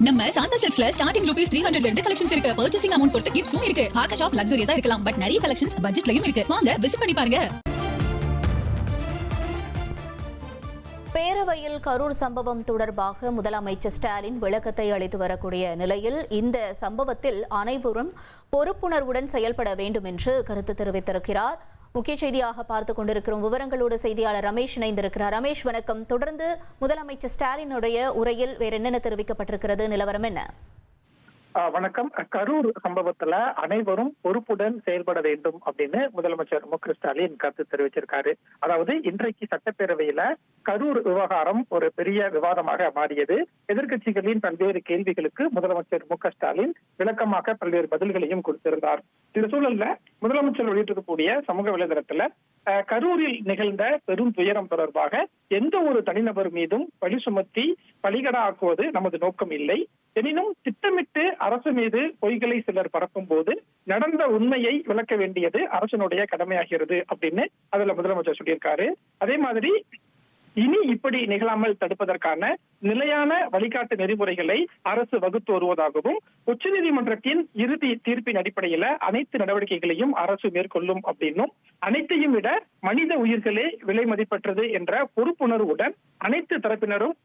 நம்ம Shantha சில்க்ஸ்ல starting rupees 300 ல இருந்து கலெக்ஷன்ஸ் இருக்கு. பர்ச்சேசிங் அமௌண்ட் பொறுத்து கிஃப்ட்ஸும் இருக்கு. ஆகா ஷாப் லக்ஸூரியஸா இருக்கலாம், பட் நிறைய கலெக்ஷன்ஸ் பட்ஜெட்லயும் இருக்கு. வாங்க விசிட் பண்ணி பாருங்க. பேரவையில் கரூர் சம்பவம் தொடர்பாக முதலமைச்சர் ஸ்டாலின் விளக்கத்தை அளித்து வரக்கூடிய நிலையில் இந்த சம்பவத்தில் அனைவரும் பொறுப்புணர்வுடன் செயல்பட வேண்டும் என்று கருத்து தெரிவித்திருக்கிறார். முக்கிய செய்தியாக பார்த்துக் கொண்டிருக்கிறோம். விவரங்களோடு செய்தியாளர் ரமேஷ் இணைந்திருக்கிறார். ரமேஷ் வணக்கம். தொடர்ந்து முதலமைச்சர் ஸ்டாலினுடைய உரையில் வேற என்னென்ன தெரிவிக்கப்பட்டிருக்கிறது, நிலவரம் என்ன? வணக்கம். கரூர் சம்பவத்துல அனைவரும் பொறுப்புடன் செயல்பட வேண்டும் அப்படின்னு முதலமைச்சர் மு க ஸ்டாலின் கருத்து தெரிவிச்சிருக்காரு. அதாவது இன்றைக்கு சட்டப்பேரவையில கரூர் விவகாரம் ஒரு பெரிய விவாதமாக மாறியது. எதிர்க்கட்சிகளின் பல்வேறு கேள்விகளுக்கு முதலமைச்சர் மு க ஸ்டாலின் விளக்கமாக பல்வேறு பதில்களையும் கொடுத்திருந்தார். இந்த சூழல்ல முதலமைச்சர் வெளியிட்டிருக்கக்கூடிய சமூக வலைதளத்துல கரூரில் நிகழ்ந்த பெரும் துயரம் தொடர்பாக எந்த ஒரு தனிநபர் மீதும் பழி சுமத்தி பலிகடா ஆக்குவது நமது நோக்கம் இல்லை. எனினும் திட்டமிட்டு அரசு மீது பொய்களை சிலர் பரப்பும் போது நடந்த உண்மையை விளக்க வேண்டியது அரசனுடைய கடமையாகிறது அப்படின்னு அதுல முதலமைச்சர் சொல்லியிருக்காரு. அதே மாதிரி இனி இப்படி நிகழாமல் தடுப்பதற்கான நிலையான வழிகாட்டு நெறிமுறைகளை அரசு வகுத்து வருவதாகவும் உச்சநீதிமன்றத்தின் இறுதி தீர்ப்பின் அடிப்படையில அனைத்து நடவடிக்கைகளையும் அரசு மேற்கொள்ளும் அப்படின்னும், அனைத்தையும் விட மனித உயிர்களே விலை மதிப்பற்றது என்ற பொறுப்புணர்வுடன் அனைத்து தரப்பினரும்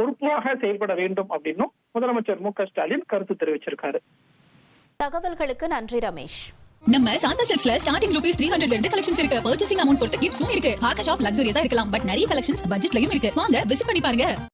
பொறுப்பாக செயல்பட வேண்டும் அப்படின்னும் முதலமைச்சர் மு க ஸ்டாலின் கருத்து தெரிவிச்சிருக்காரு. தகவல்களுக்கு நன்றி ரமேஷ். நம்ம சாந்தா சில்க்ஸ்ல ஸ்டார்டிங் ரூபீஸ் 300 ல இருந்து கலெக்ஷன்ஸ் இருக்கு. பர்ச்சேசிங் அமௌண்ட் பொறுத்து கிஃப்ட்ஸும் இருக்கு. ஆகா ஷாப் லக்ஸூரியஸா இருக்கலாம், பட் நிறைய கலெக்ஷன்ஸ் பட்ஜெட்லயும் இருக்கு. வாங்க விசிட் பண்ணி பாருங்க.